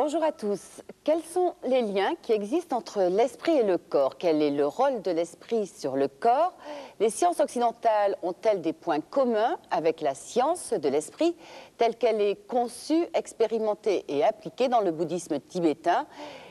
Bonjour à tous. Quels sont les liens qui existent entre l'esprit et le corps? Quel est le rôle de l'esprit sur le corps? Les sciences occidentales ont-elles des points communs avec la science de l'esprit telle qu'elle est conçue, expérimentée et appliquée dans le bouddhisme tibétain?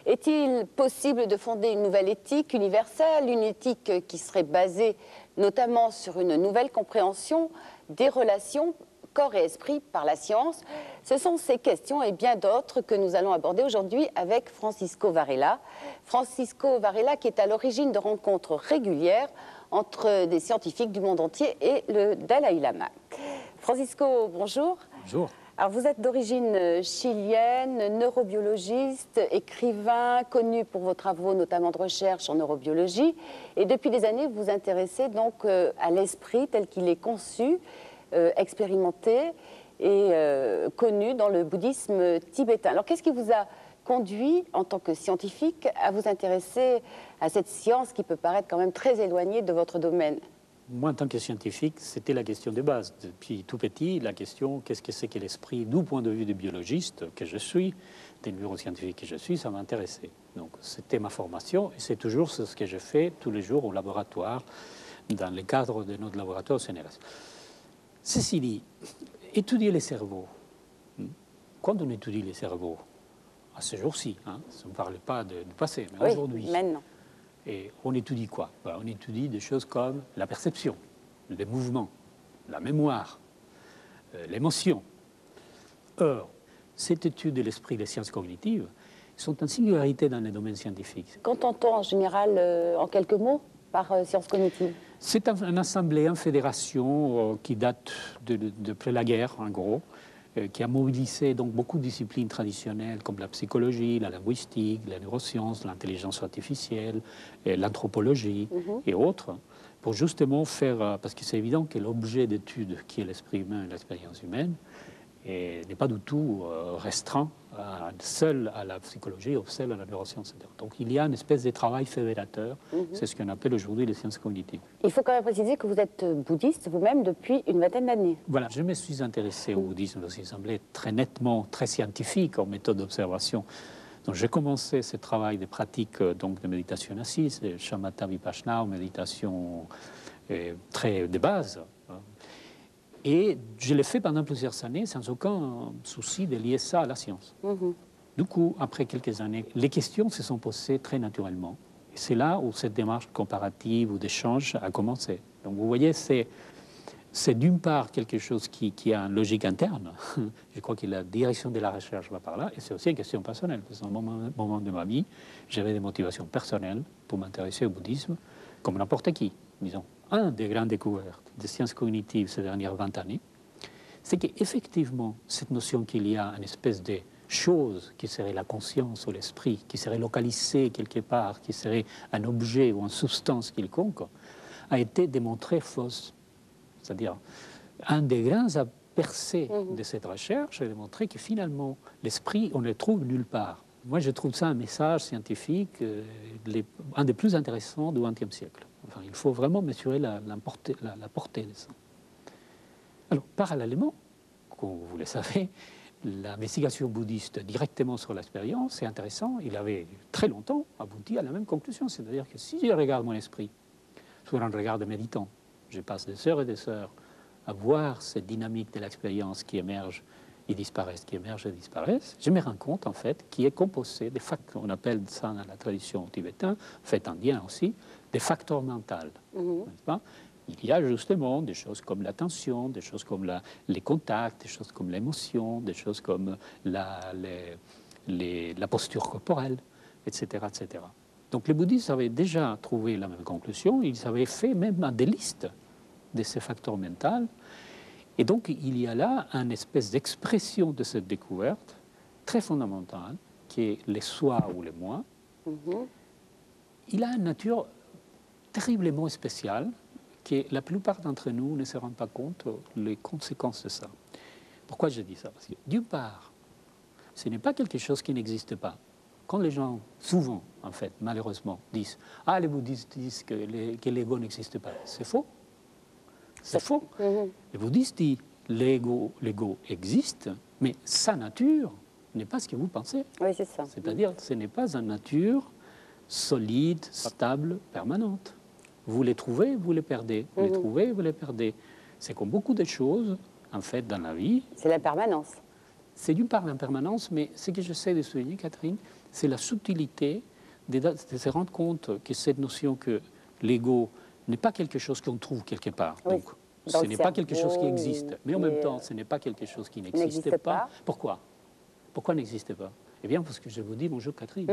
Est-il possible de fonder une nouvelle éthique universelle, une éthique qui serait basée notamment sur une nouvelle compréhension des relations corps et esprit par la science? Ce sont ces questions et bien d'autres que nous allons aborder aujourd'hui avec Francisco Varela. Francisco Varela qui est à l'origine de rencontres régulières entre des scientifiques du monde entier et le Dalai Lama. Francisco, bonjour. Bonjour. Alors vous êtes d'origine chilienne, neurobiologiste, écrivain, connu pour vos travaux notamment de recherche en neurobiologie. Et depuis des années, vous vous intéressez donc à l'esprit tel qu'il est conçu, expérimenté et connu dans le bouddhisme tibétain. Alors qu'est-ce qui vous a conduit en tant que scientifique à vous intéresser à cette science qui peut paraître quand même très éloignée de votre domaine? Moi, en tant que scientifique, c'était la question de base. Depuis tout petit, la question qu'est-ce que c'est que l'esprit, du point de vue de biologiste que je suis, des neuroscientifiques que je suis, ça m'intéressait. Donc c'était ma formation et c'est toujours ce que je fais tous les jours au laboratoire, dans le cadre de notre laboratoire au CNRS. Ceci dit, étudier les cerveaux. Quand on étudie les cerveaux, à ce jour-ci, ça ne parle pas du passé, mais oui, aujourd'hui. Maintenant. Et on étudie quoi? On étudie des choses comme la perception, les mouvements, la mémoire, l'émotion. Or, cette étude de l'esprit des sciences cognitives sont en singularité dans les domaines scientifiques. Qu'entend-on en général, en quelques mots, par sciences cognitives? C'est une assemblée, une fédération qui date d'après la guerre, en gros, qui a mobilisé donc beaucoup de disciplines traditionnelles comme la psychologie, la linguistique, la neuroscience, l'intelligence artificielle, l'anthropologie et autres, pour justement faire, parce que c'est évident que l'objet d'étude qui est l'esprit humain et l'expérience humaine n'est pas du tout restreint seul à la psychologie ou seul à la neuroscience, etc. Donc il y a une espèce de travail fédérateur, c'est ce qu'on appelle aujourd'hui les sciences cognitives. Il faut quand même préciser que vous êtes bouddhiste vous-même depuis une vingtaine d'années. Voilà, je me suis intéressé au bouddhisme parce qu'il semblait très nettement, très scientifique en méthode d'observation. Donc j'ai commencé ce travail de pratique donc, de méditation assise, shamatha vipassana, ou méditation très de base. Et je l'ai fait pendant plusieurs années sans aucun souci de lier ça à la science. Du coup, après quelques années, les questions se sont posées très naturellement. Et c'est là où cette démarche comparative ou d'échange a commencé. Donc vous voyez, c'est d'une part quelque chose qui a une logique interne. Je crois que la direction de la recherche va par là. Et c'est aussi une question personnelle. Parce qu'à un moment de ma vie, j'avais des motivations personnelles pour m'intéresser au bouddhisme, comme n'importe qui, disons. Un des grandes découvertes des sciences cognitives ces dernières 20 années, c'est qu'effectivement, cette notion qu'il y a une espèce de chose qui serait la conscience ou l'esprit, qui serait localisée quelque part, qui serait un objet ou une substance quelconque, a été démontrée fausse. C'est-à-dire, un des grands apercés de cette recherche est de montrer que finalement, l'esprit, on ne le trouve nulle part. Moi, je trouve ça un message scientifique, un des plus intéressants du XXe siècle. Enfin, il faut vraiment mesurer la portée de ça. Alors, parallèlement, comme vous le savez, l'investigation bouddhiste directement sur l'expérience, c'est intéressant. Il avait très longtemps abouti à la même conclusion. C'est-à-dire que si je regarde mon esprit sur un regard de méditant, je passe des heures et des heures à voir cette dynamique de l'expérience qui émerge et disparaissent, qui émergent et disparaissent, je me rends compte en fait qu'il est composé des facteurs, on appelle ça dans la tradition tibétaine, fait indien aussi, des facteurs mentaux. N'est-ce pas? Il y a justement des choses comme l'attention, des choses comme les contacts, des choses comme l'émotion, des choses comme la posture corporelle, etc., etc. Donc les bouddhistes avaient déjà trouvé la même conclusion, ils avaient fait même des listes de ces facteurs mentaux. Et donc, il y a là une espèce d'expression de cette découverte très fondamentale, qui est les soi ou les moi. Il a une nature terriblement spéciale, que la plupart d'entre nous ne se rendent pas compte des conséquences de ça. Pourquoi je dis ça? Parce que, d'une part, ce n'est pas quelque chose qui n'existe pas. Quand les gens, souvent, en fait, malheureusement, disent « Ah, les bouddhistes disent que l'ego n'existe pas », c'est faux. C'est faux. Les bouddhistes disent l'ego existe, mais sa nature n'est pas ce que vous pensez. Oui, c'est ça. C'est-à-dire, ce n'est pas une nature solide, stable, permanente. Vous les trouvez, vous les perdez. Vous les trouvez, vous les perdez. C'est comme beaucoup de choses, en fait, dans la vie. C'est l'impermanence. C'est d'une part l'impermanence, mais ce que j'essaie de souligner, Catherine, c'est la subtilité de se rendre compte que cette notion que l'ego n'est pas quelque chose qu'on trouve quelque part. Oui. Donc, ce n'est pas quelque chose qui existe. Mais en même temps, ce n'est pas quelque chose qui n'existe pas. Pourquoi? Pourquoi n'existe pas? Eh bien, parce que je vous dis, bonjour Catherine.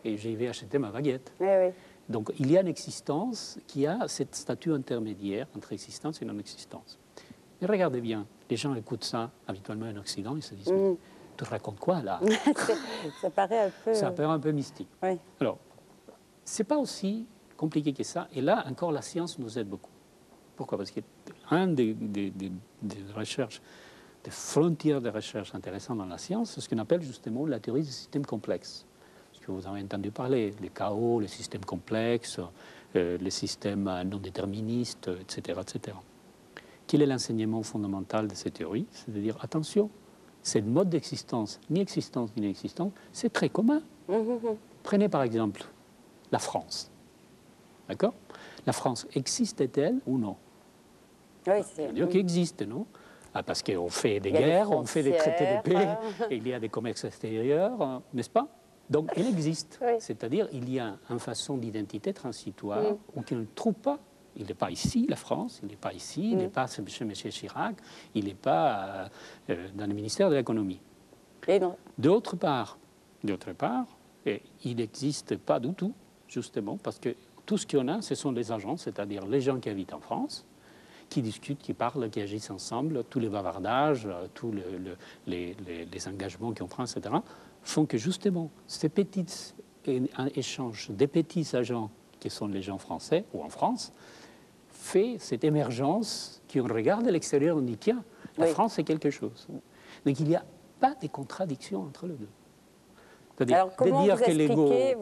Et j'y vais acheter ma baguette. Oui, oui. Donc, il y a une existence qui a cette statut intermédiaire entre existence et non-existence. Et regardez bien, les gens écoutent ça habituellement en Occident, ils se disent, mais tu racontes quoi là? Ça paraît un peu... Ça paraît un peu mystique. Oui. Alors, c'est pas aussi compliqué que ça. Et là, encore, la science nous aide beaucoup. Pourquoi? Parce qu'un des recherches, des frontières de recherche intéressantes dans la science, c'est ce qu'on appelle justement la théorie des systèmes complexes. Ce que vous avez entendu parler, les chaos, les systèmes complexes, les systèmes non déterministes, etc., etc. Quel est l'enseignement fondamental de ces théories? C'est de dire, attention, cette mode d'existence, ni existence ni inexistence, c'est très commun. Prenez par exemple la France. D'accord? La France existe-t-elle ou non? Oui, C'est-à-dire qu'elle existe, non? Parce qu'on fait des Il y a des guerres, on fait des traités de paix, frontières. et il y a des commerces extérieurs, n'est-ce pas? Donc, elle existe. Oui. C'est-à-dire il y a une façon d'identité transitoire où qu'on ne trouve pas. Il n'est pas ici, la France, il n'est pas ici, il n'est pas chez M. Chirac, il n'est pas dans le ministère de l'économie. D'autre part, il n'existe pas du tout, justement, parce que tout ce qu'on a, ce sont les agents, c'est-à-dire les gens qui habitent en France, qui discutent, qui parlent, qui agissent ensemble, tous les bavardages, tous les engagements qu'on prend, etc., font que justement, ces petits échanges des petits agents qui sont les gens français ou en France, fait cette émergence qu'on regarde à l'extérieur, on dit tiens, la France c'est quelque chose. Donc il n'y a pas de contradiction entre les deux. C'est-à-dire de dire que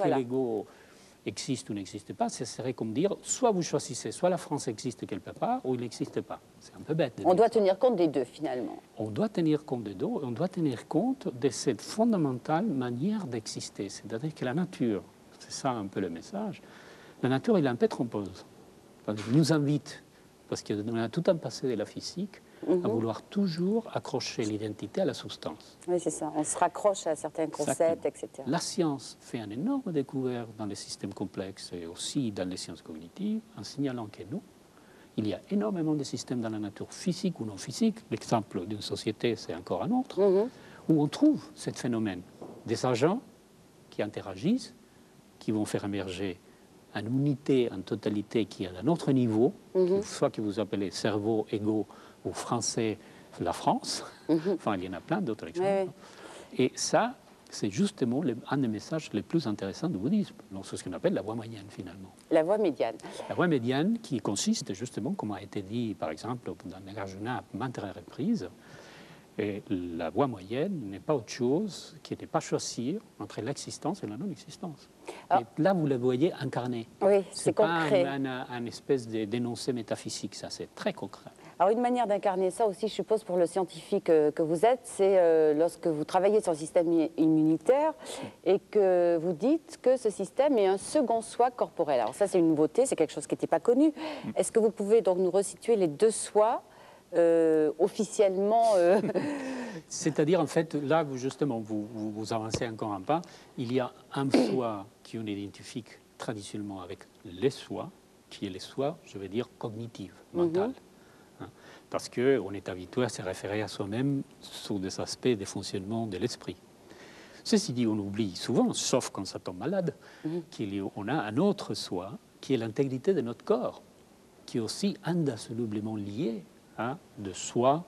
l'ego existe ou n'existe pas, ce serait comme dire soit vous choisissez, soit la France existe quelque part, ou il n'existe pas. C'est un peu bête. On doit tenir compte des deux finalement. On doit tenir compte des deux, on doit tenir compte de cette fondamentale manière d'exister. C'est-à-dire que la nature, c'est ça un peu le message, la nature elle est un peu trompeuse. Elle nous invite, parce qu'on a tout un passé de la physique, à vouloir toujours accrocher l'identité à la substance. Oui, c'est ça. On se raccroche à certains concepts, etc. La science fait une énorme découverte dans les systèmes complexes et aussi dans les sciences cognitives, en signalant que nous, il y a énormément de systèmes dans la nature physique ou non physique. L'exemple d'une société, c'est encore un autre, où on trouve ce phénomène. Des agents qui interagissent, qui vont faire émerger une unité, une totalité qui est à un autre niveau, soit que vous appelez cerveau, ego, ou français, la France. Enfin, il y en a plein d'autres exemples. Et ça, c'est justement un des messages les plus intéressants du bouddhisme. Donc, c'est ce qu'on appelle la voie moyenne, finalement. La voie médiane. La voie médiane qui consiste justement, comme a été dit, par exemple, dans Nagarjuna à maintes reprises, et la voie moyenne n'est pas autre chose qui n'est pas choisir entre l'existence et la non-existence. Et là, vous le voyez incarné. Oui, c'est concret. Ce n'est pas un espèce d'énoncé métaphysique, ça, c'est très concret. Alors, une manière d'incarner ça aussi, je suppose, pour le scientifique que vous êtes, c'est lorsque vous travaillez sur le système immunitaire et que vous dites que ce système est un second soi corporel. Alors ça, c'est une nouveauté, c'est quelque chose qui n'était pas connu. Est-ce que vous pouvez donc nous resituer les deux soi officiellement C'est-à-dire, en fait, là, justement, vous avancez encore un pas. Il y a un soi qu'on identifie traditionnellement avec les soi, qui est les soi, je vais dire, cognitive, mentale. Parce qu'on est habitué à se référer à soi-même sur des aspects des fonctionnements de l'esprit. Ceci dit, on oublie souvent, sauf quand ça tombe malade, qu'on a un autre soi, qui est l'intégrité de notre corps, qui est aussi indissolublement lié à de soi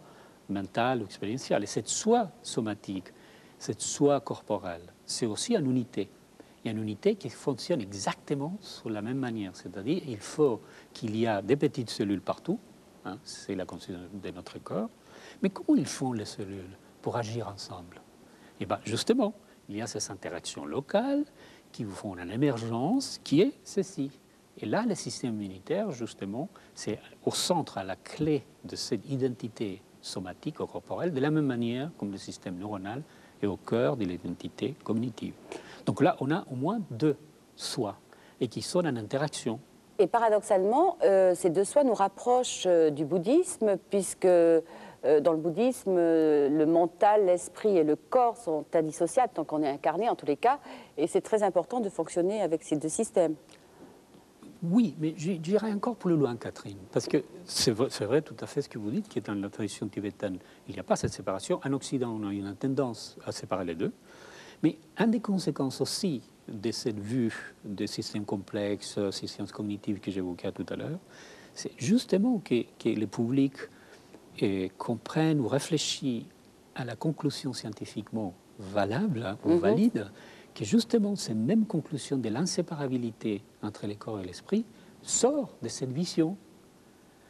mental ou expérientiel. Et cette soi somatique, cette soi corporelle, c'est aussi une unité. Il y a une unité qui fonctionne exactement sur la même manière. C'est-à-dire il faut qu'il y ait des petites cellules partout, c'est la constitution de notre corps. Mais comment ils font les cellules pour agir ensemble? Eh bien, justement, il y a ces interactions locales qui vous font une émergence qui est ceci. Et là, le système immunitaire, justement, c'est au centre, à la clé de cette identité somatique ou corporelle, de la même manière comme le système neuronal est au cœur de l'identité cognitive. Donc là, on a au moins deux soi et qui sont en interaction. Et paradoxalement, ces deux soi nous rapprochent du bouddhisme, puisque dans le bouddhisme, le mental, l'esprit et le corps sont indissociables tant qu'on est incarné en tous les cas, et c'est très important de fonctionner avec ces deux systèmes. Oui, mais j'irai encore plus loin, Catherine, parce que c'est vrai tout à fait ce que vous dites, qui est dans la tradition tibétaine. Il n'y a pas cette séparation. En Occident, on a une tendance à séparer les deux. Mais une des conséquences aussi de cette vue des systèmes complexes, ces sciences cognitives que j'évoquais tout à l'heure, c'est justement que le public comprenne ou réfléchisse à la conclusion scientifiquement valable ou valide, que justement cette même conclusion de l'inséparabilité entre le corps et l'esprit sort de cette vision.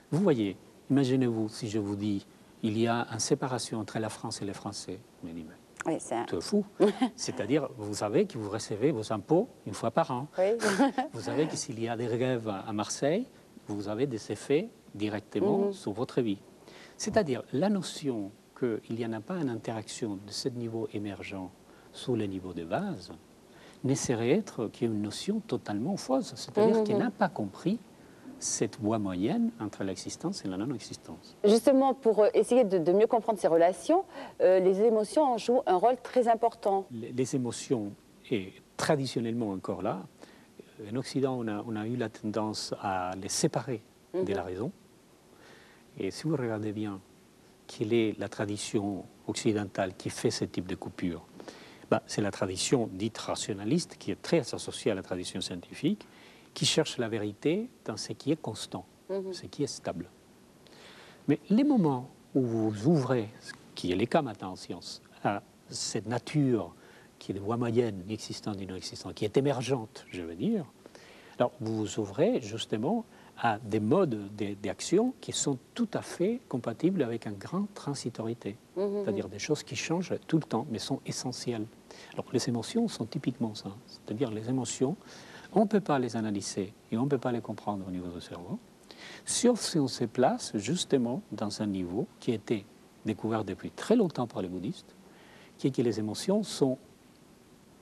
Vous voyez, imaginez-vous si je vous dis il y a une séparation entre la France et les Français. Vous me dites, Oui, c'est fou. C'est-à-dire, vous savez que vous recevez vos impôts une fois par an. Oui. Vous savez que s'il y a des grèves à Marseille, vous avez des effets directement sur votre vie. C'est-à-dire, la notion qu'il n'y en a pas une interaction de ce niveau émergent sur le niveau de base ne saurait être qu'une notion totalement fausse. C'est-à-dire qu'il n'a pas compris cette voie moyenne entre l'existence et la non-existence. Justement, pour essayer de mieux comprendre ces relations, les émotions en jouent un rôle très important. Les émotions, et traditionnellement encore là, en Occident, on a eu la tendance à les séparer de la raison. Et si vous regardez bien quelle est la tradition occidentale qui fait ce type de coupure, c'est la tradition dite rationaliste, qui est très associée à la tradition scientifique, qui cherche la vérité dans ce qui est constant, ce qui est stable. Mais les moments où vous ouvrez, ce qui est le cas maintenant en science, à cette nature qui est de voie moyenne, existante et non existante, qui est émergente, je veux dire, alors vous vous ouvrez justement à des modes d'action qui sont tout à fait compatibles avec une grande transitorité, c'est-à-dire des choses qui changent tout le temps, mais sont essentielles. Alors les émotions sont typiquement ça, c'est-à-dire les émotions, on ne peut pas les analyser et on ne peut pas les comprendre au niveau du cerveau, sauf si on se place justement dans un niveau qui a été découvert depuis très longtemps par les bouddhistes, qui est que les émotions sont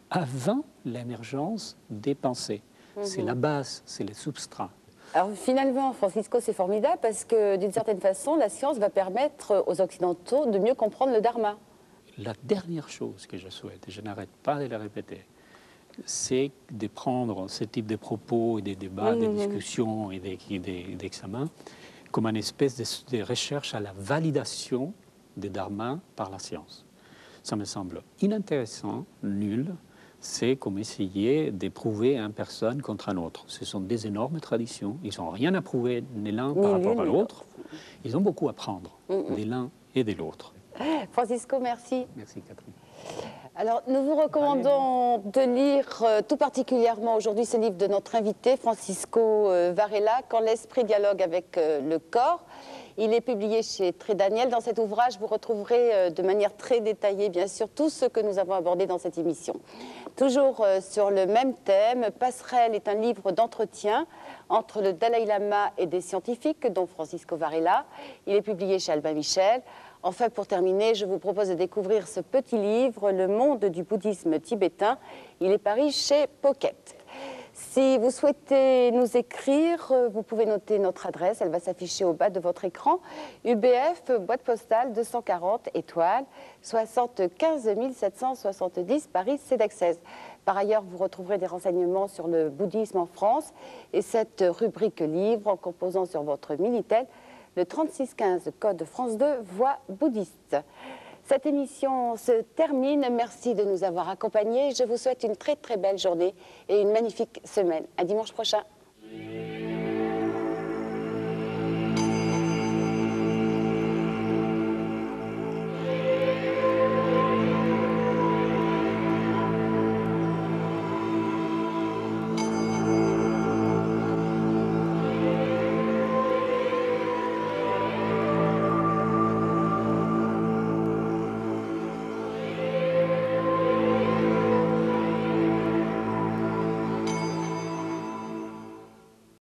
avant l'émergence des pensées. C'est la base, c'est le substrat. Alors finalement, Francisco, c'est formidable parce que d'une certaine façon, la science va permettre aux Occidentaux de mieux comprendre le Dharma. La dernière chose que je souhaite, et je n'arrête pas de la répéter, c'est de prendre ce type de propos et des débats, des discussions et des examens comme une espèce de recherche à la validation des dharma par la science. Ça me semble inintéressant, nul. C'est comme essayer de prouver une personne contre un autre. Ce sont des énormes traditions. Ils n'ont rien à prouver ni l'un par rapport à l'autre. Ils ont beaucoup à prendre de l'un et de l'autre. Francisco, merci. Merci, Catherine. Alors, nous vous recommandons de lire tout particulièrement aujourd'hui ce livre de notre invité, Francisco Varela, « Quand l'esprit dialogue avec le corps ». Il est publié chez Trédaniel. Dans cet ouvrage, vous retrouverez de manière très détaillée, bien sûr, tout ce que nous avons abordé dans cette émission. Toujours sur le même thème, Passerelle est un livre d'entretien entre le Dalai Lama et des scientifiques, dont Francisco Varela. Il est publié chez Albin Michel. Enfin, pour terminer, je vous propose de découvrir ce petit livre, Le monde du bouddhisme tibétain. Il est paru chez Pocket. Si vous souhaitez nous écrire, vous pouvez noter notre adresse, elle va s'afficher au bas de votre écran. UBF, boîte postale 240 étoiles, 75 770 Paris, CEDEX. Par ailleurs, vous retrouverez des renseignements sur le bouddhisme en France et cette rubrique livre en composant sur votre Minitel le 3615 code France 2 voix bouddhiste. Cette émission se termine. Merci de nous avoir accompagnés. Je vous souhaite une très très belle journée et une magnifique semaine. À dimanche prochain.